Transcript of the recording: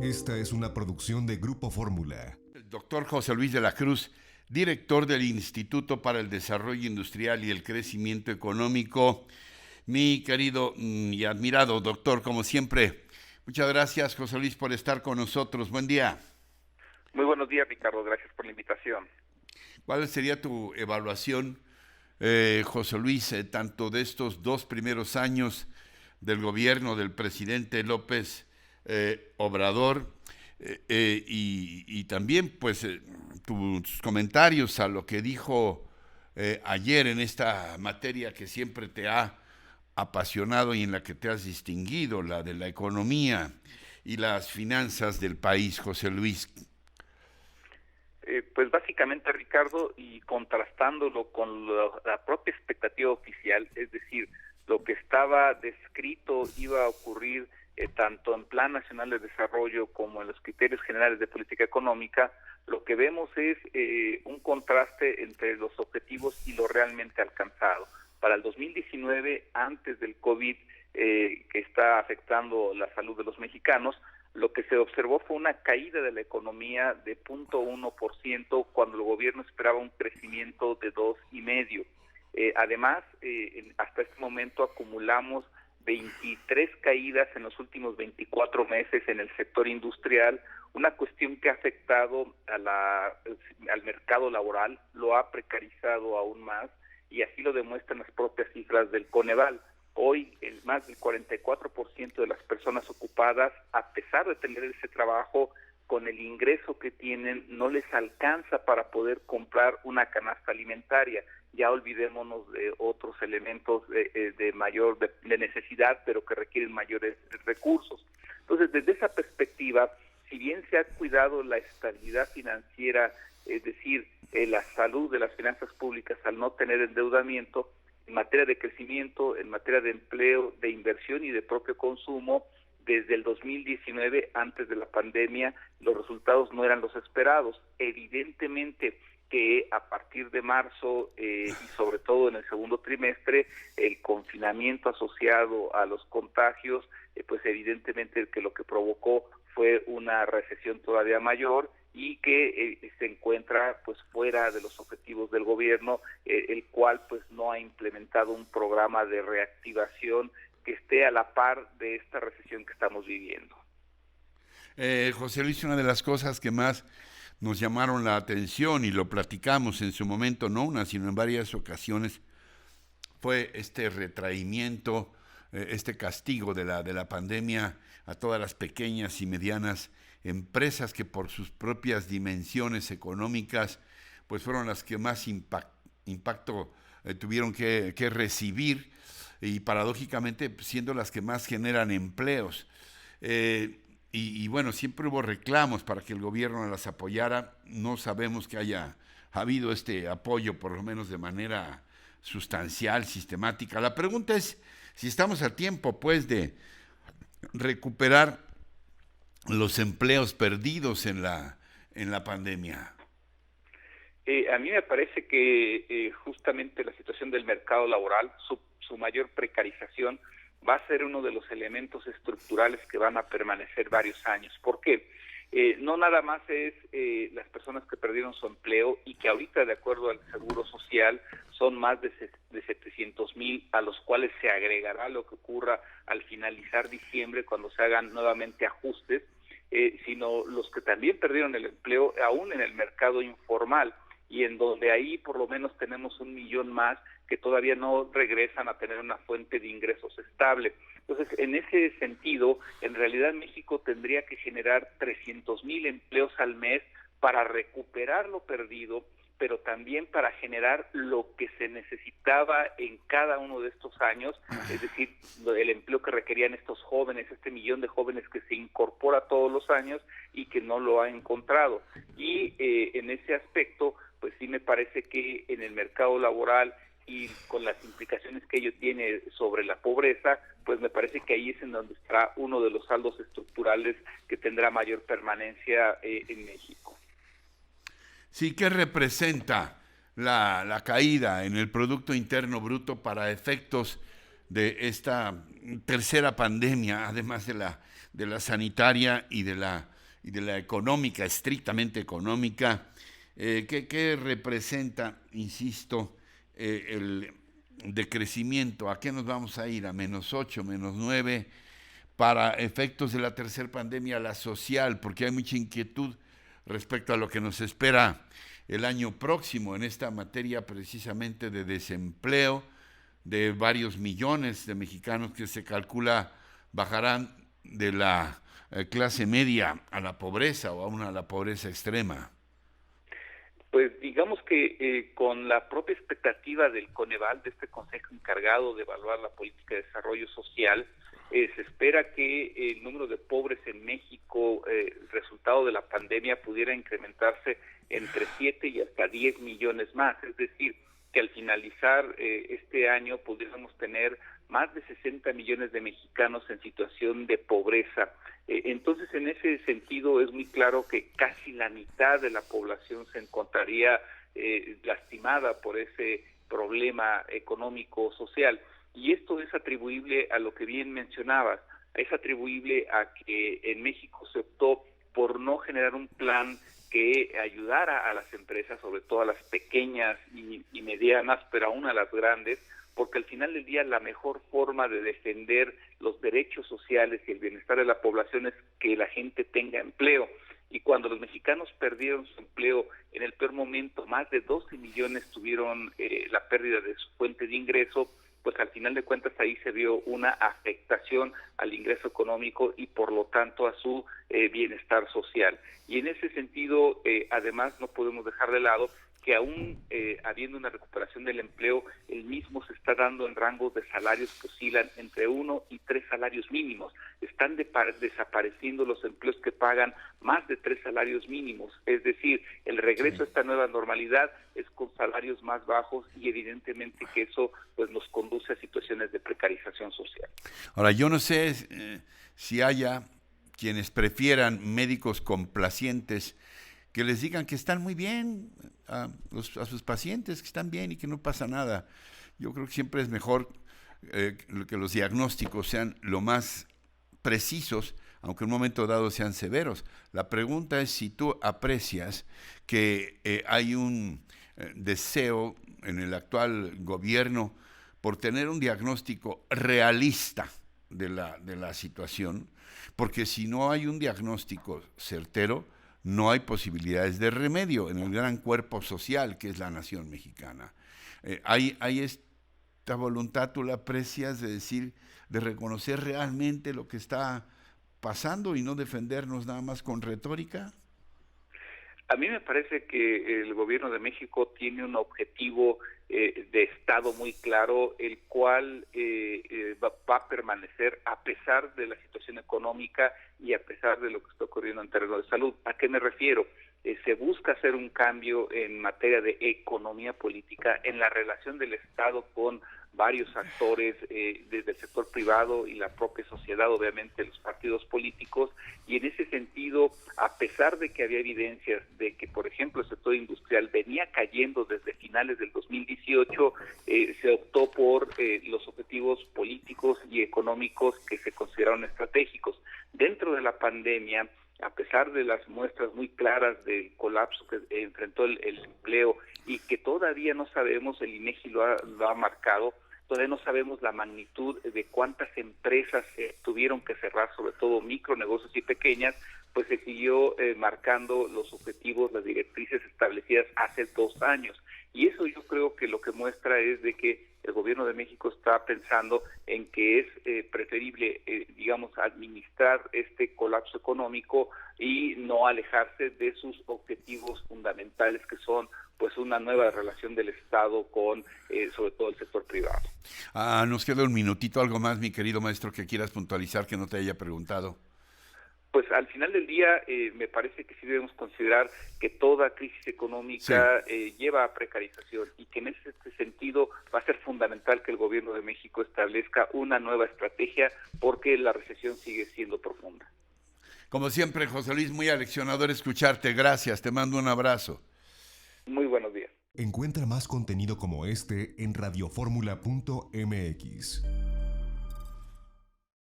Esta es una producción de Grupo Fórmula. El doctor José Luis de la Cruz, director del Instituto para el Desarrollo Industrial y el Crecimiento Económico. Mi querido y admirado doctor, como siempre, muchas gracias, José Luis, por estar con nosotros. Buen día. Muy buenos días, Ricardo. Gracias por la invitación. ¿Cuál sería tu evaluación, José Luis, tanto de estos 2 primeros años del gobierno del presidente López Obrador y también pues tus comentarios a lo que dijo ayer en esta materia que siempre te ha apasionado y en la que te has distinguido, la de la economía y las finanzas del país, José Luis? Pues básicamente, Ricardo, y contrastándolo con la propia expectativa oficial, es decir, lo que estaba descrito iba a ocurrir tanto en Plan Nacional de Desarrollo como en los criterios generales de política económica, lo que vemos es un contraste entre los objetivos y lo realmente alcanzado. Para el 2019, antes del COVID, que está afectando la salud de los mexicanos, lo que se observó fue una caída de la economía de 0.1% cuando el gobierno esperaba un crecimiento de 2,5%. Además, hasta este momento acumulamos 23 caídas en los últimos 24 meses en el sector industrial, una cuestión que ha afectado al mercado laboral, lo ha precarizado aún más, y así lo demuestran las propias cifras del Coneval. Hoy, más del 44% de las personas ocupadas, a pesar de tener ese trabajo, con el ingreso que tienen, no les alcanza para poder comprar una canasta alimentaria. Ya olvidémonos de otros elementos de necesidad, pero que requieren mayores recursos. Entonces, desde esa perspectiva, si bien se ha cuidado la estabilidad financiera, es decir, la salud de las finanzas públicas al no tener endeudamiento, en materia de crecimiento, en materia de empleo, de inversión y de propio consumo, desde el 2019, antes de la pandemia, los resultados no eran los esperados. Evidentemente que a partir de marzo y sobre todo en el segundo trimestre, el confinamiento asociado a los contagios, pues evidentemente que lo que provocó fue una recesión todavía mayor y que se encuentra pues fuera de los objetivos del gobierno, el cual pues no ha implementado un programa de reactivación que esté a la par de esta recesión que estamos viviendo. José Luis, una de las cosas que más nos llamaron la atención y lo platicamos en su momento, no una, sino en varias ocasiones, fue este retraimiento, este castigo de la pandemia a todas las pequeñas y medianas empresas que por sus propias dimensiones económicas pues fueron las que más impacto tuvieron que recibir y paradójicamente siendo las que más generan empleos. Y bueno, siempre hubo reclamos para que el gobierno las apoyara. No sabemos que haya habido este apoyo, por lo menos de manera sustancial, sistemática. La pregunta es si estamos a tiempo, pues, de recuperar los empleos perdidos en la pandemia. A mí me parece que justamente la situación del mercado laboral, su mayor precarización, va a ser uno de los elementos estructurales que van a permanecer varios años. ¿Por qué? No nada más es las personas que perdieron su empleo y que ahorita, de acuerdo al Seguro Social, son más de 700,000, a los cuales se agregará lo que ocurra al finalizar diciembre cuando se hagan nuevamente ajustes, sino los que también perdieron el empleo aún en el mercado informal, y en donde ahí por lo menos tenemos 1 millón más que todavía no regresan a tener una fuente de ingresos estable. Entonces, en ese sentido, en realidad México tendría que generar 300,000 empleos al mes para recuperar lo perdido, pero también para generar lo que se necesitaba en cada uno de estos años, es decir, el empleo que requerían estos jóvenes, este millón de jóvenes que se incorpora todos los años y que no lo ha encontrado. Y en ese aspecto, pues sí me parece que en el mercado laboral y con las implicaciones que ello tiene sobre la pobreza, pues me parece que ahí es en donde estará uno de los saldos estructurales que tendrá mayor permanencia en México. Sí, ¿qué representa la caída en el Producto Interno Bruto para efectos de esta tercera pandemia, además de la sanitaria y de la y de la económica, estrictamente económica, ¿qué representa, insisto, el decrecimiento? ¿A qué nos vamos a ir? ¿A -8, -9? Para efectos de la tercera pandemia, la social, porque hay mucha inquietud respecto a lo que nos espera el año próximo en esta materia precisamente de desempleo, de varios millones de mexicanos que se calcula bajarán de la clase media a la pobreza o aún a la pobreza extrema. Pues digamos que con la propia expectativa del Coneval, de este consejo encargado de evaluar la política de desarrollo social, se espera que el número de pobres en México, resultado de la pandemia, pudiera incrementarse entre 7 y hasta 10 millones más. Es decir, que al finalizar este año pudiéramos tener más de 60 millones de mexicanos en situación de pobreza. Entonces, en ese sentido, es muy claro que casi la mitad de la población se encontraría lastimada por ese problema económico-social. Y esto es atribuible a lo que bien mencionabas, es atribuible a que en México se optó por no generar un plan que ayudara a las empresas, sobre todo a las pequeñas y medianas, pero aún a las grandes, porque al final del día la mejor forma de defender los derechos sociales y el bienestar de la población es que la gente tenga empleo. Y cuando los mexicanos perdieron su empleo en el peor momento, más de 12 millones tuvieron la pérdida de su fuente de ingreso, pues al final de cuentas ahí se vio una afectación al ingreso económico y por lo tanto a su bienestar social. Y en ese sentido, además no podemos dejar de lado que aún habiendo una recuperación del empleo, el mismo se está dando en rangos de salarios que oscilan entre 1 y 3 salarios mínimos. Están desapareciendo los empleos que pagan más de 3 salarios mínimos. Es decir, el regreso a esta nueva normalidad es con salarios más bajos y evidentemente que eso pues nos conduce a situaciones de precarización social. Ahora, yo no sé si haya quienes prefieran médicos complacientes que les digan que están muy bien a sus pacientes, que están bien y que no pasa nada. Yo creo que siempre es mejor que los diagnósticos sean lo más precisos, aunque en un momento dado sean severos. La pregunta es si tú aprecias que hay un deseo en el actual gobierno por tener un diagnóstico realista de la situación, porque si no hay un diagnóstico certero, no hay posibilidades de remedio en el gran cuerpo social que es la nación mexicana. Hay esta voluntad, tú la aprecias, de decir, de reconocer realmente lo que está pasando y no defendernos nada más con retórica. A mí me parece que el gobierno de México tiene un objetivo de Estado muy claro, el cual va a permanecer a pesar de la situación económica y a pesar de lo que está ocurriendo en terreno de salud. ¿A qué me refiero? Se busca hacer un cambio en materia de economía política, en la relación del Estado con varios actores, desde el sector privado y la propia sociedad, obviamente los partidos políticos, y en ese sentido, a pesar de que había evidencias de que, por ejemplo, el sector industrial venía cayendo desde finales del 2018, se optó por los objetivos políticos y económicos que se consideraron estratégicos. Dentro de la pandemia, a pesar de las muestras muy claras del colapso que enfrentó el empleo y que todavía no sabemos, el INEGI lo ha marcado, todavía no sabemos la magnitud de cuántas empresas tuvieron que cerrar, sobre todo micronegocios y pequeñas, pues se siguió marcando los objetivos, las directrices establecidas hace 2 años. Y eso yo creo que lo que muestra es de que el gobierno de México está pensando en que es preferible, administrar este colapso económico y no alejarse de sus objetivos fundamentales, que son pues una nueva relación del Estado con, sobre todo, el sector privado. Nos queda un minutito, algo más, mi querido maestro, que quieras puntualizar que no te haya preguntado. Pues al final del día me parece que sí debemos considerar que toda crisis económica lleva a precarización y que en ese sentido va a ser fundamental que el gobierno de México establezca una nueva estrategia porque la recesión sigue siendo profunda. Como siempre, José Luis, muy aleccionador escucharte. Gracias, te mando un abrazo. Muy buenos días. Encuentra más contenido como este en radioformula.mx.